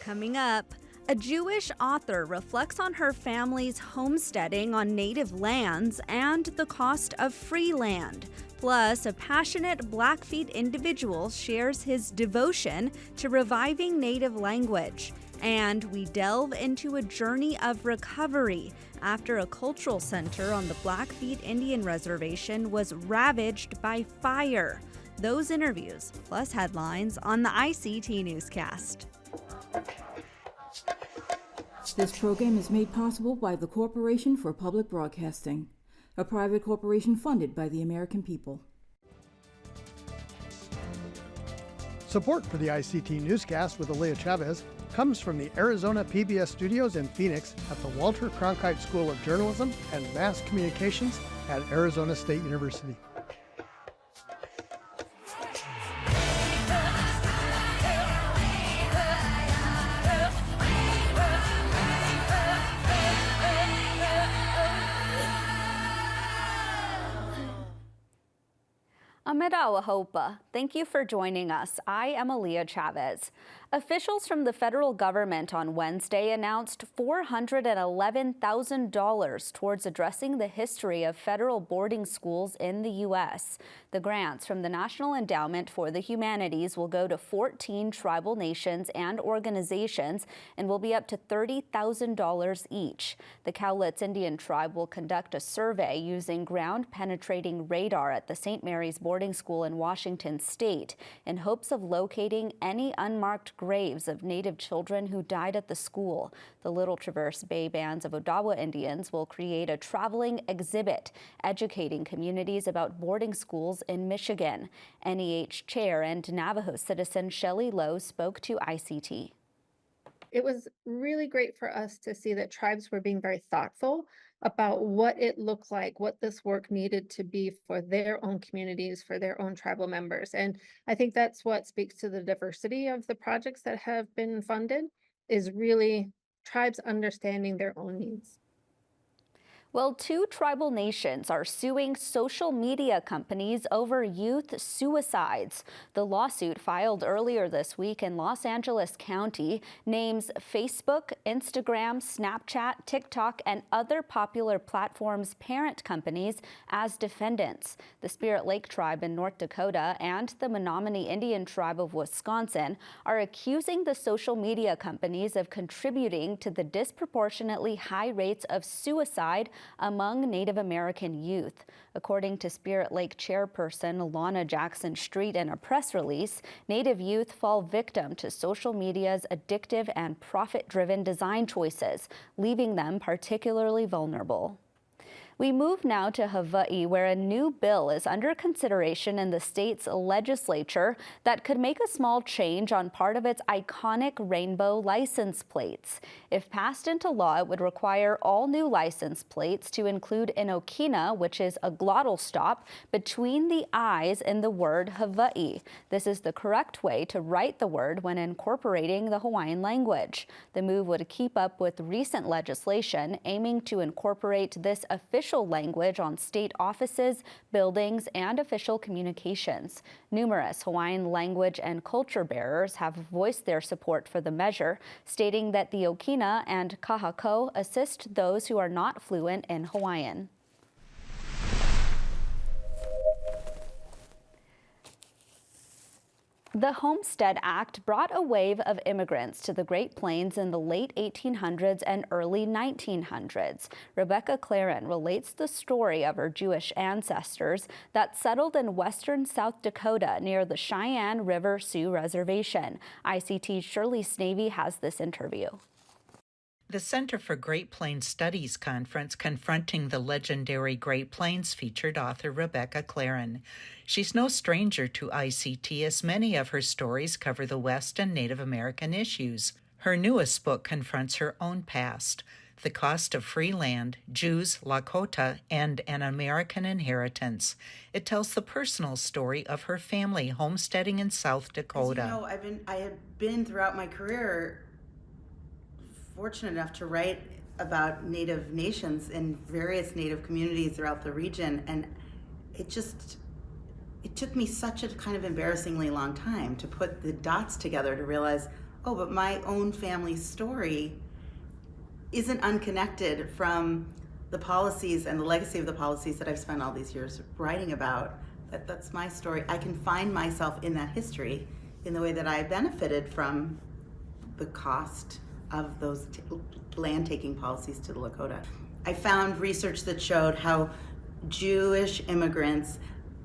Coming up, a Jewish author reflects on her family's homesteading on native lands and the cost of free land. Plus, a passionate Blackfeet individual shares his devotion to reviving native language. And we delve into a journey of recovery after a cultural center on the Blackfeet Indian Reservation was ravaged by fire. Those interviews, plus headlines, on the ICT Newscast. This program is made possible by the Corporation for Public Broadcasting, a private corporation funded by the American people. Support for the ICT Newscast with Aaliyah Chavez comes from the Arizona PBS studios in Phoenix at the Walter Cronkite School of Journalism and Mass Communications at Arizona State University. Amidawa Hopa, thank you for joining us. I am Aaliyah Chavez. Officials from the federal government on Wednesday announced $411,000 towards addressing the history of federal boarding schools in the U.S. The grants from the National Endowment for the Humanities will go to 14 tribal nations and organizations and will be up to $30,000 each. The Cowlitz Indian tribe will conduct a survey using ground-penetrating radar at the St. Mary's boarding school in Washington state in hopes of locating any unmarked graves of Native children who died at the school. The Little Traverse Bay bands of Odawa Indians will create a traveling exhibit educating communities about boarding schools in Michigan. NEH Chair and Navajo citizen Shelley Lowe spoke to ICT. It was really great for us to see that tribes were being very thoughtful about what it looked like, what this work needed to be for their own communities, for their own tribal members. And I think that's what speaks to the diversity of the projects that have been funded, is really tribes understanding their own needs. Well, 2 tribal nations are suing social media companies over youth suicides. The lawsuit filed earlier this week in Los Angeles County names Facebook, Instagram, Snapchat, TikTok, and other popular platforms' parent companies as defendants. The Spirit Lake tribe in North Dakota and the Menominee Indian tribe of Wisconsin are accusing the social media companies of contributing to the disproportionately high rates of suicide among Native American youth. According to Spirit Lake chairperson Lana Jackson Street in a press release, Native youth fall victim to social media's addictive and profit-driven design choices, leaving them particularly vulnerable. We move now to Hawaii, where a new bill is under consideration in the state's legislature that could make a small change on part of its iconic rainbow license plates. If passed into law, it would require all new license plates to include an okina, which is a glottal stop between the I's in the word Hawaii. This is the correct way to write the word when incorporating the Hawaiian language. The move would keep up with recent legislation aiming to incorporate this official language on state offices, buildings, and official communications. Numerous Hawaiian language and culture bearers have voiced their support for the measure, stating that the okina and kahako assist those who are not fluent in Hawaiian. The Homestead Act brought a wave of immigrants to the Great Plains in the late 1800s and early 1900s. Rebecca Claren relates the story of her Jewish ancestors that settled in western South Dakota near the Cheyenne River Sioux Reservation. ICT's Shirley Snavy has this interview. The Center for Great Plains Studies conference confronting the legendary Great Plains featured author Rebecca Claren. She's no stranger to ICT, as many of her stories cover the West and Native American issues. Her newest book confronts her own past, The Cost of Free Land, Jews, Lakota, and an American Inheritance. It tells the personal story of her family homesteading in South Dakota. As you know, I have been throughout my career fortunate enough to write about Native nations and various Native communities throughout the region, and it just it took me such a kind of embarrassingly long time to put the dots together to realize, oh, but my own family's story isn't unconnected from the policies and the legacy of the policies that I've spent all these years writing about. That's my story. I can find myself in that history in the way that I benefited from the cost of those land-taking policies to the Lakota. I found research that showed how Jewish immigrants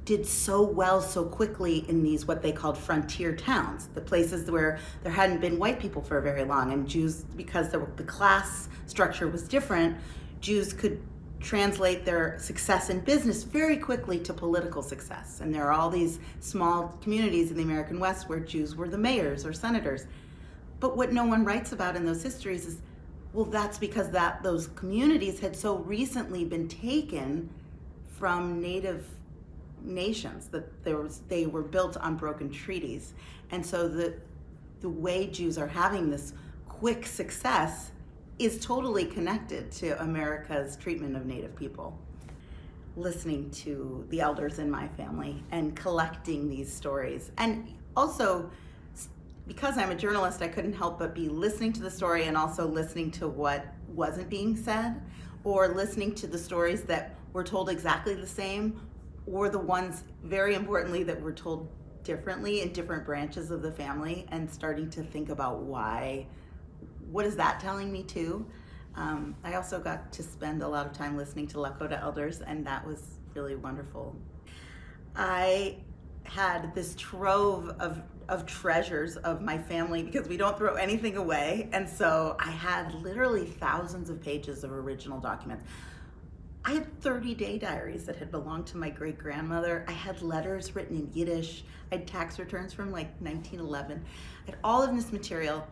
did so well so quickly in these what they called frontier towns, the places where there hadn't been white people for very long, and Jews, because the class structure was different, Jews could translate their success in business very quickly to political success. And there are all these small communities in the American West where Jews were the mayors or senators. But what no one writes about in those histories is, well, that's because those communities had so recently been taken from native nations, that they were built on broken treaties. And so the way Jews are having this quick success is totally connected to America's treatment of Native people. Listening to the elders in my family and collecting these stories. And also, because I'm a journalist, I couldn't help but be listening to the story and also listening to what wasn't being said, or listening to the stories that were told exactly the same, or the ones, very importantly, that were told differently in different branches of the family, and starting to think about why. What is that telling me too? I also got to spend a lot of time listening to Lakota elders, and that was really wonderful. I had this trove of treasures of my family, because we don't throw anything away, and so I had literally thousands of pages of original documents. I had 30-day diaries that had belonged to my great-grandmother. I had letters written in Yiddish. I had tax returns from like 1911. I had all of this material.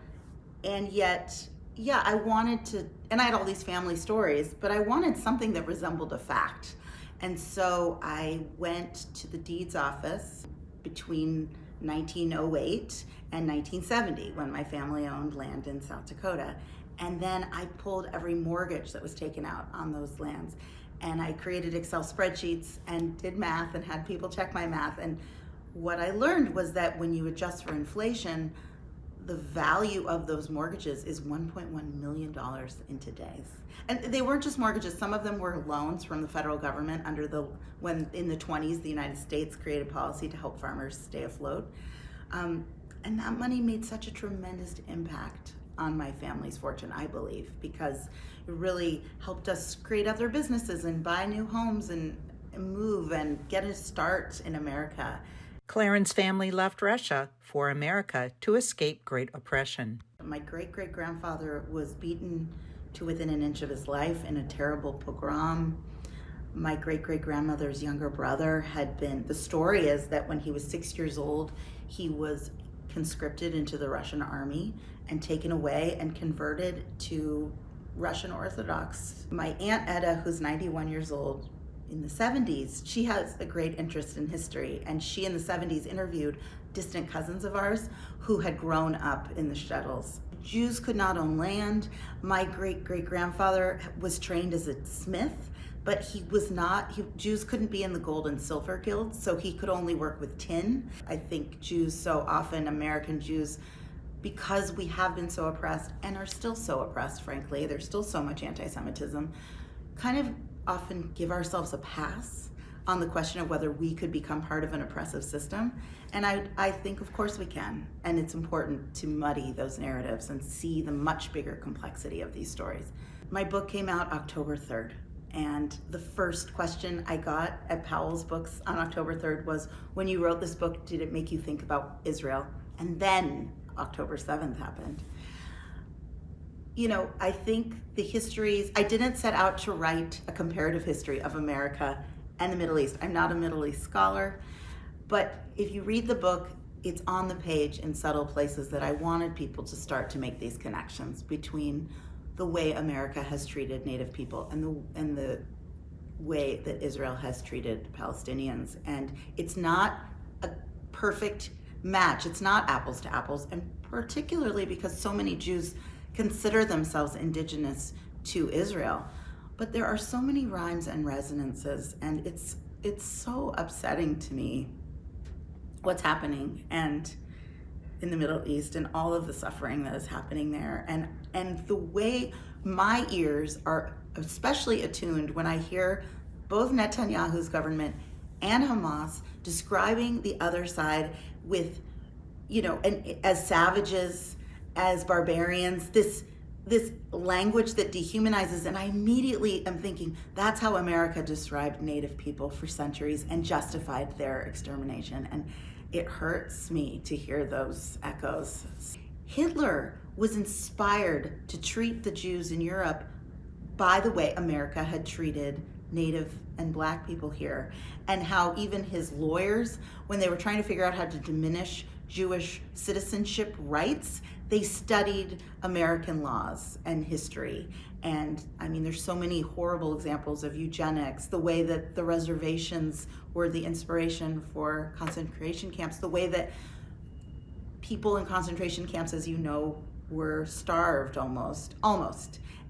And yet, yeah, I wanted to, and I had all these family stories, but I wanted something that resembled a fact. And so I went to the deeds office between 1908 and 1970, when my family owned land in South Dakota. And then I pulled every mortgage that was taken out on those lands. And I created Excel spreadsheets and did math and had people check my math. And what I learned was that when you adjust for inflation, the value of those mortgages is $1.1 million in today's. And they weren't just mortgages, some of them were loans from the federal government when in the 20s, the United States created policy to help farmers stay afloat. And that money made such a tremendous impact on my family's fortune, I believe, because it really helped us create other businesses and buy new homes and move and get a start in America. Claren's family left Russia for America to escape great oppression. My great-great-grandfather was beaten to within an inch of his life in a terrible pogrom. My great-great-grandmother's younger brother the story is that when he was 6 years old, he was conscripted into the Russian army and taken away and converted to Russian Orthodox. My Aunt Etta, who's 91 years old, in the 70s, she has a great interest in history, and she in the 70s interviewed distant cousins of ours who had grown up in the shtetls. Jews could not own land. My great-great-grandfather was trained as a smith, but Jews couldn't be in the gold and silver guilds, so he could only work with tin. I think Jews so often, American Jews, because we have been so oppressed and are still so oppressed, frankly, there's still so much anti-Semitism, kind of often give ourselves a pass on the question of whether we could become part of an oppressive system. And I think, of course, we can. And it's important to muddy those narratives and see the much bigger complexity of these stories. My book came out October 3rd. And the first question I got at Powell's Books on October 3rd was, when you wrote this book, did it make you think about Israel? And then October 7th happened. You know, I think the histories, I didn't set out to write a comparative history of America and the Middle East. I'm not a Middle East scholar, but if you read the book, it's on the page in subtle places that I wanted people to start to make these connections between the way America has treated Native people and the way that Israel has treated Palestinians. And it's not a perfect match. It's not apples to apples, and particularly because so many Jews consider themselves indigenous to Israel. But there are so many rhymes and resonances, and it's so upsetting to me what's happening and in the Middle East and all of the suffering that is happening there. And the way my ears are especially attuned when I hear both Netanyahu's government and Hamas describing the other side with, and as savages, as barbarians, this language that dehumanizes. And I immediately am thinking that's how America described Native people for centuries and justified their extermination. And it hurts me to hear those echoes. Hitler was inspired to treat the Jews in Europe by the way America had treated Native and Black people here, and how even his lawyers, when they were trying to figure out how to diminish Jewish citizenship rights, they studied American laws and history. And I mean, there's so many horrible examples of eugenics, the way that the reservations were the inspiration for concentration camps, the way that people in concentration camps, as you know, were starved almost.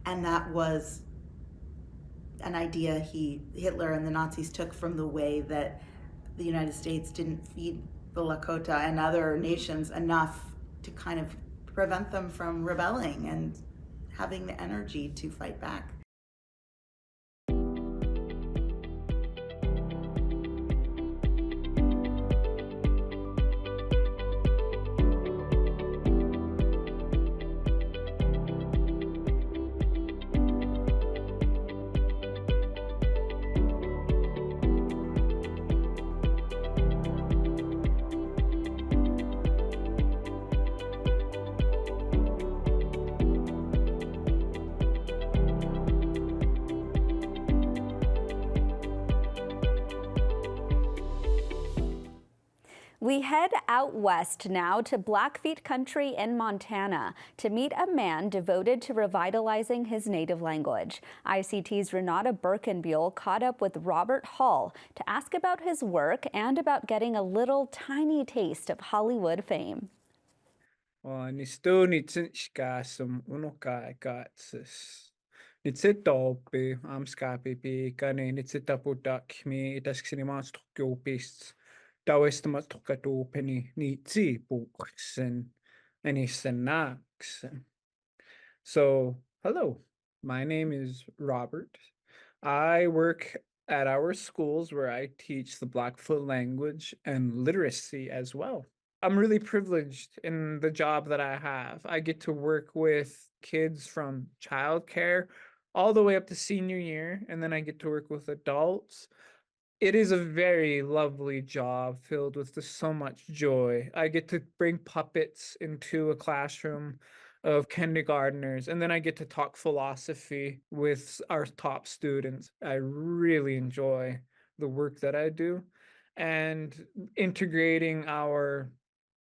And that was an idea Hitler and the Nazis took from the way that the United States didn't feed the Lakota and other nations enough to kind of prevent them from rebelling and having the energy to fight back. We head out west now to Blackfeet country in Montana to meet a man devoted to revitalizing his native language. ICT's Renata Birkenbuell caught up with Robert Hall to ask about his work and about getting a little tiny taste of Hollywood fame. Nistonitsinskas unokaigatsis. Nitsitopi amskapipi kani nitsitapudakmi itaskinimaastokkiupists. Tauistamatokatupeni niitsipuksen anisanaksen. So, hello, my name is Robert. I work at our schools where I teach the Blackfoot language and literacy as well. I'm really privileged in the job that I have. I get to work with kids from childcare all the way up to senior year, and then I get to work with adults. It is a very lovely job filled with just so much joy. I get to bring puppets into a classroom of kindergartners, and then I get to talk philosophy with our top students. I really enjoy the work that I do, and integrating our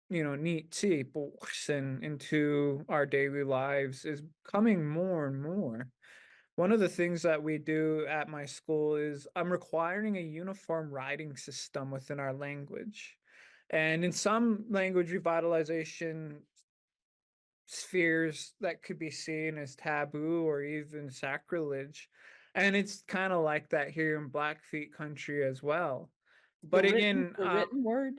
neat books and into our daily lives is coming more and more. One of the things that we do at my school is I'm requiring a uniform writing system within our language. And in some language revitalization spheres, that could be seen as taboo or even sacrilege. And it's kind of like that here in Blackfeet country as well. But again, the written word.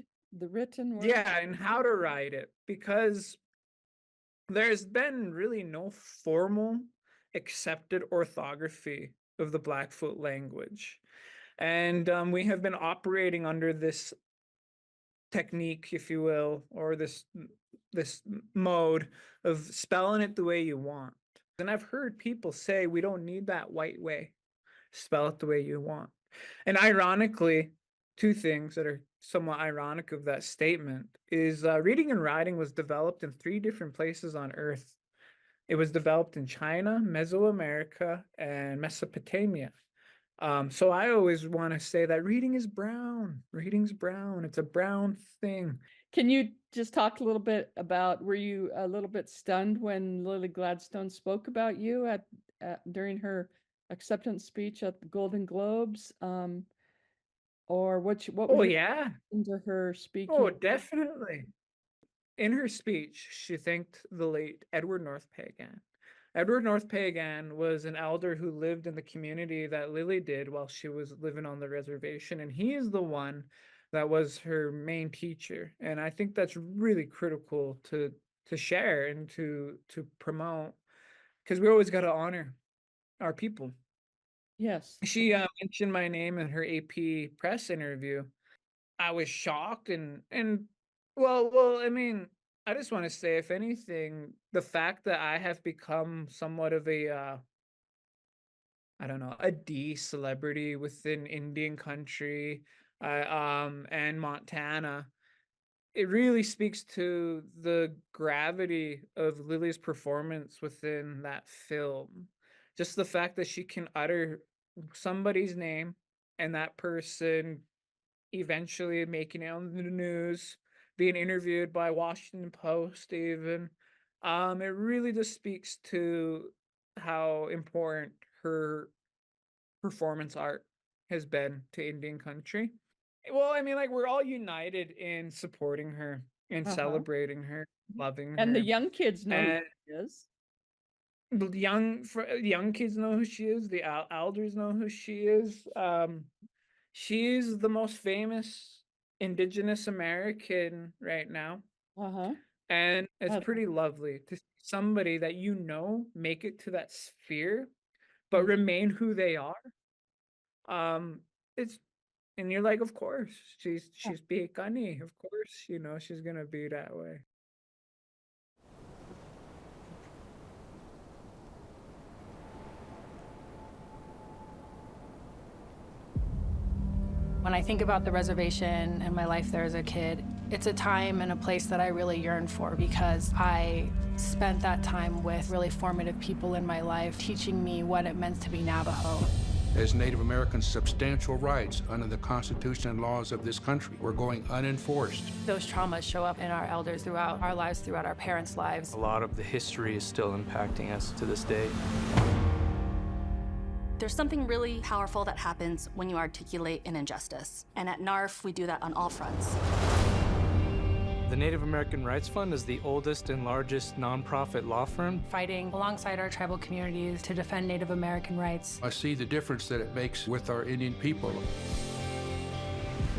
yeah, and how to write it, because there's been really no formal accepted orthography of the Blackfoot language. And we have been operating under this technique, if you will, or this mode of spelling it the way you want. And I've heard people say we don't need that white way. Spell it the way you want. And ironically, two things that are somewhat ironic of that statement is reading and writing was developed in 3 different places on Earth. It was developed in China, Mesoamerica, and Mesopotamia. So I always want to say that reading is brown. Reading's brown. It's a brown thing. Can you just talk a little bit about, were you a little bit stunned when Lily Gladstone spoke about you during her acceptance speech at the Golden Globes? Or what Oh, was yeah. into her speaking? Oh, definitely. In her speech, she thanked the late Edward North Pagan. Edward North Pagan was an elder who lived in the community that Lily did while she was living on the reservation, and he is the one that was her main teacher. And I think that's really critical to share and to promote, because we always got to honor our people. Yes. She mentioned my name in her AP press interview. I was shocked and well, I mean, I just want to say, if anything, the fact that I have become somewhat of a I don't know, a D celebrity within Indian country, and Montana, it really speaks to the gravity of Lily's performance within that film. Just the fact that she can utter somebody's name and that person eventually making it on the news, being interviewed by Washington Post even. It really just speaks to how important her performance art has been to Indian country. Well, I mean, like, we're all united in supporting her and Uh-huh. celebrating her, loving And the her. young kids know who And she is. the young kids know who she is. The elders know who she is. She's the most famous Indigenous American right now, Uh-huh. and it's Uh, pretty lovely to see somebody that make it to that sphere, but mhm. remain who they are. It's and you're like, of course, Yeah. she's being Pikani. Of course, she's gonna be that way. When I think about the reservation and my life there as a kid, it's a time and a place that I really yearn for, because I spent that time with really formative people in my life teaching me what it meant to be Navajo. As Native Americans, substantial rights under the Constitution and laws of this country were going unenforced. Those traumas show up in our elders throughout our lives, throughout our parents' lives. A lot of the history is still impacting us to this day. There's something really powerful that happens when you articulate an injustice. And at NARF, we do that on all fronts. The Native American Rights Fund is the oldest and largest nonprofit law firm. Fighting alongside our tribal communities to defend Native American rights. I see the difference that it makes with our Indian people.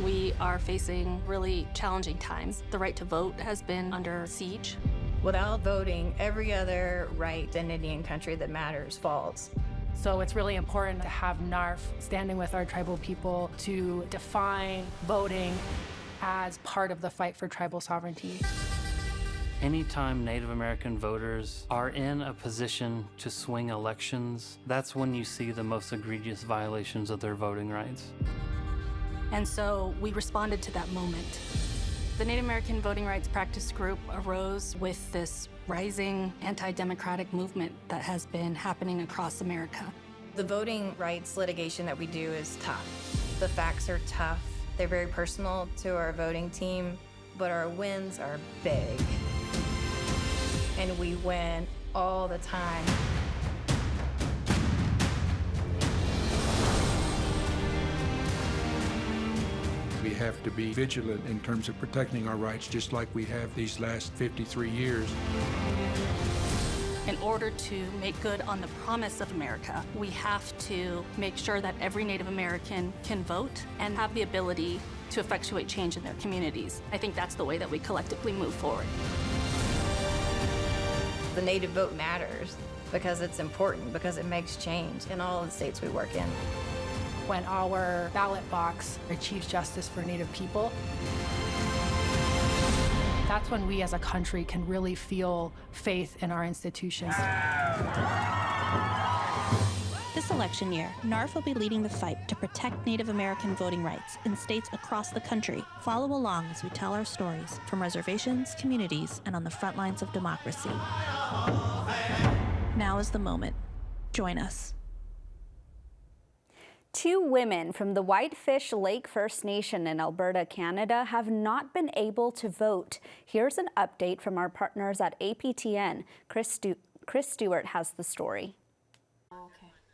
We are facing really challenging times. The right to vote has been under siege. Without voting, every other right in Indian country that matters falls. So it's really important to have NARF standing with our tribal people to define voting as part of the fight for tribal sovereignty. Anytime Native American voters are in a position to swing elections, that's when you see the most egregious violations of their voting rights. And so we responded to that moment. The Native American Voting Rights Practice Group arose with this rising anti-democratic movement that has been happening across America. The voting rights litigation that we do is tough. The facts are tough. They're very personal to our voting team, but our wins are big. And we win all the time. We have to be vigilant in terms of protecting our rights, just like we have these last 53 years. In order to make good on the promise of America, we have to make sure that every Native American can vote and have the ability to effectuate change in their communities. I think that's the way that we collectively move forward. The Native vote matters because it's important, because it makes change in all of the states we work in. When our ballot box achieves justice for Native people, that's when we as a country can really feel faith in our institutions. This election year, NARF will be leading the fight to protect Native American voting rights in states across the country. Follow along as we tell our stories from reservations, communities, and on the front lines of democracy. Now is the moment. Join us. 2 women from the Whitefish Lake First Nation in Alberta, Canada, have not been able to vote. Here's an update from our partners at APTN. Chris Stewart has the story.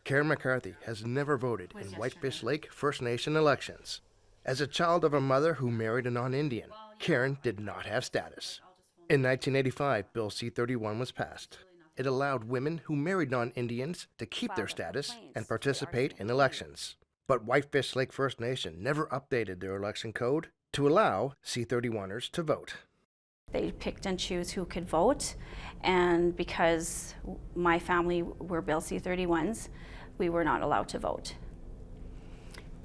Karen McCarthy has never voted in Whitefish Lake First Nation elections. As a child of a mother who married a non-Indian, Karen did not have status. In 1985, Bill C-31 was passed. It allowed women who married non-Indians to keep their status and participate in elections. But Whitefish Lake First Nation never updated their election code to allow C31ers to vote. They picked and choose who could vote, and because my family were Bill C31s, we were not allowed to vote.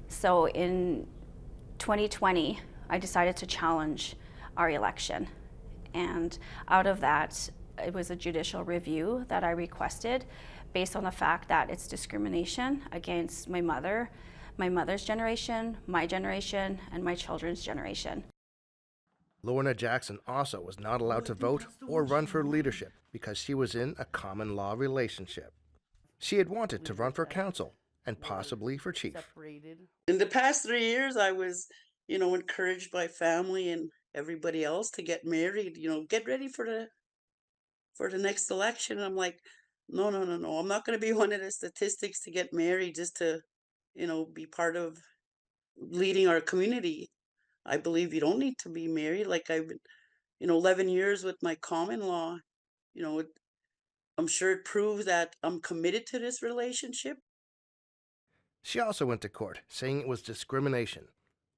So in 2020, I decided to challenge our election, and out of that, it was a judicial review that I requested based on the fact that it's discrimination against my mother's generation, my generation, and my children's generation. Lorna Jackson also was not allowed to vote or run for leadership because she was in a common law relationship. She had wanted to run for council and possibly for chief. In the past 3 years, I was, encouraged by family and everybody else to get married, get ready for the next election. And I'm like, no. I'm not going to be one of the statistics to get married just to, be part of leading our community. I believe you don't need to be married. Like I've been, 11 years with my common law, I'm sure it proves that I'm committed to this relationship. She also went to court saying it was discrimination.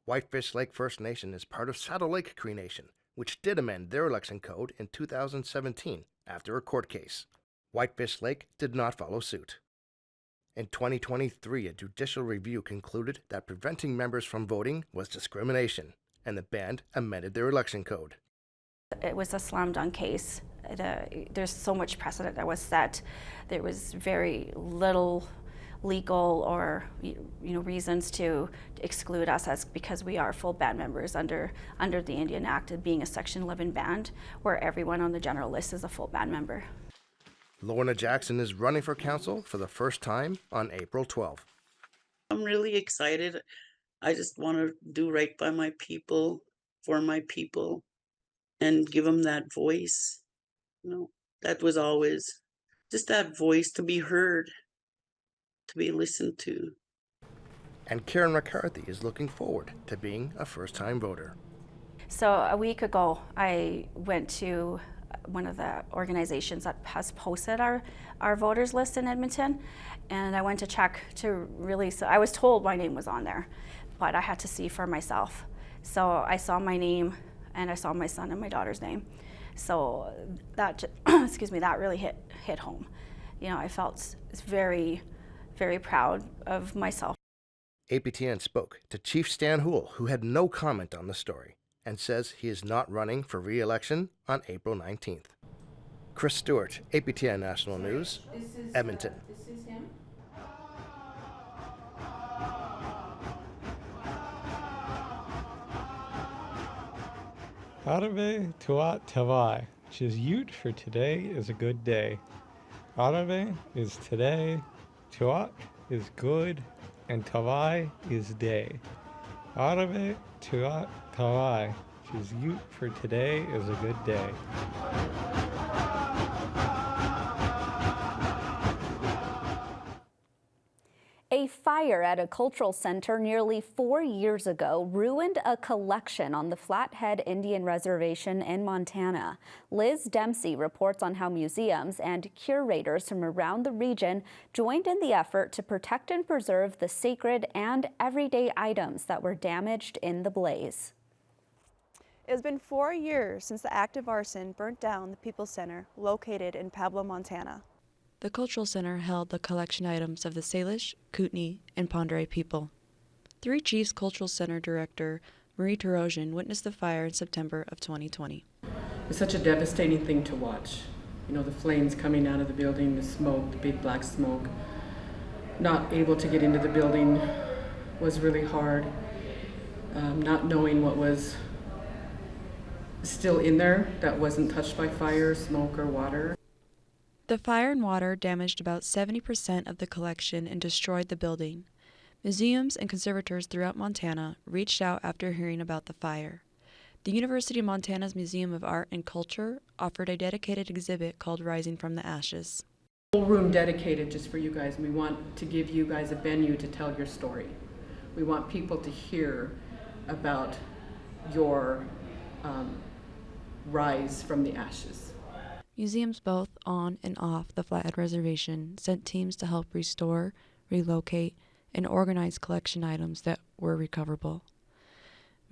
Whitefish Lake First Nation is part of Saddle Lake Cree Nation, which did amend their election code in 2017 after a court case. Whitefish Lake did not follow suit. In 2023, a judicial review concluded that preventing members from voting was discrimination, and the band amended their election code. It was a slam dunk case. There's so much precedent that was set. There was very little legal or reasons to exclude us because we are full band members under the Indian Act, being a Section 11 band, where everyone on the general list is a full band member. Lorna Jackson is running for council for the first time on April 12th. I'm really excited. I just want to do right by my people, for my people, and give them that voice. That was always just that voice to be heard, to be listened to. And Karen McCarthy is looking forward to being a first-time voter. So a week ago, I went to one of the organizations that has posted our voters list in Edmonton, and I went to check to really, so I was told my name was on there, but I had to see for myself. So I saw my name, and I saw my son and my daughter's name. So that, that really hit home. I felt very, very proud of myself. APTN spoke to Chief Stan Houle, who had no comment on the story, and says he is not running for re-election on April 19th. Chris Stewart, APTN National News, Edmonton. This is him? Arave tuat tavai, which is Ute for today is a good day. Arave is today, tuat is good, and tavai is day. Arave tuat tavai, which is Ute for today is a good day. A fire at a cultural center nearly 4 years ago ruined a collection on the Flathead Indian Reservation in Montana. Liz Dempsey reports on how museums and curators from around the region joined in the effort to protect and preserve the sacred and everyday items that were damaged in the blaze. It has been 4 years since the act of arson burnt down the People's Center located in Pueblo, Montana. The Cultural Center held the collection items of the Salish, Kootenai, and Pend Oreille people. Three Chiefs Cultural Center Director Marie Tarosian witnessed the fire in September of 2020. It's such a devastating thing to watch. The flames coming out of the building, the smoke, the big black smoke. Not able to get into the building was really hard. Not knowing what was still in there that wasn't touched by fire, smoke, or water. The fire and water damaged about 70% of the collection and destroyed the building. Museums and conservators throughout Montana reached out after hearing about the fire. The University of Montana's Museum of Art and Culture offered a dedicated exhibit called Rising from the Ashes. Whole room dedicated just for you guys. We want to give you guys a venue to tell your story. We want people to hear about your rise from the ashes. Museums both on and off the Flathead Reservation sent teams to help restore, relocate, and organize collection items that were recoverable.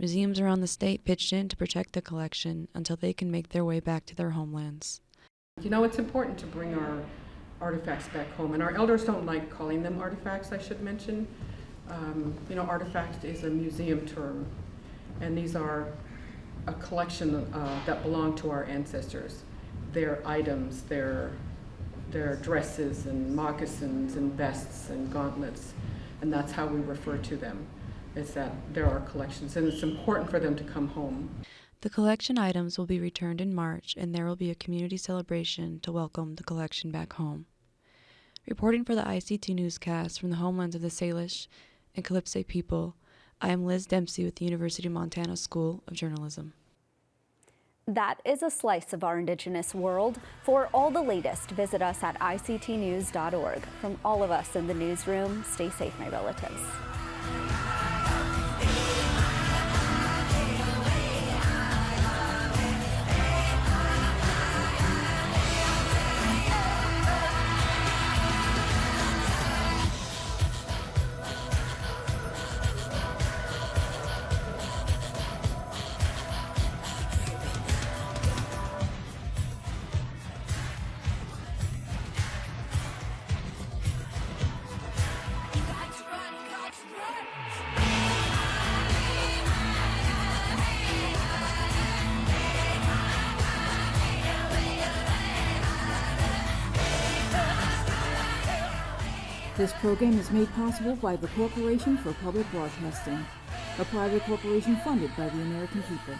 Museums around the state pitched in to protect the collection until they can make their way back to their homelands. You know, it's important to bring our artifacts back home, and our elders don't like calling them artifacts, I should mention. You know, artifact is a museum term, and these are a collection that belong to our ancestors. Their items, their dresses and moccasins and vests and gauntlets, and that's how we refer to them, is that they're our collections, and it's important for them to come home. The collection items will be returned in March, and there will be a community celebration to welcome the collection back home. Reporting for the ICT Newscast from the homelands of the Salish and Calypso people, I am Liz Dempsey with the University of Montana School of Journalism. That is a slice of our Indigenous world. For all the latest, visit us at ictnews.org. From all of us in the newsroom, stay safe, my relatives. This program is made possible by the Corporation for Public Broadcasting, a private corporation funded by the American people.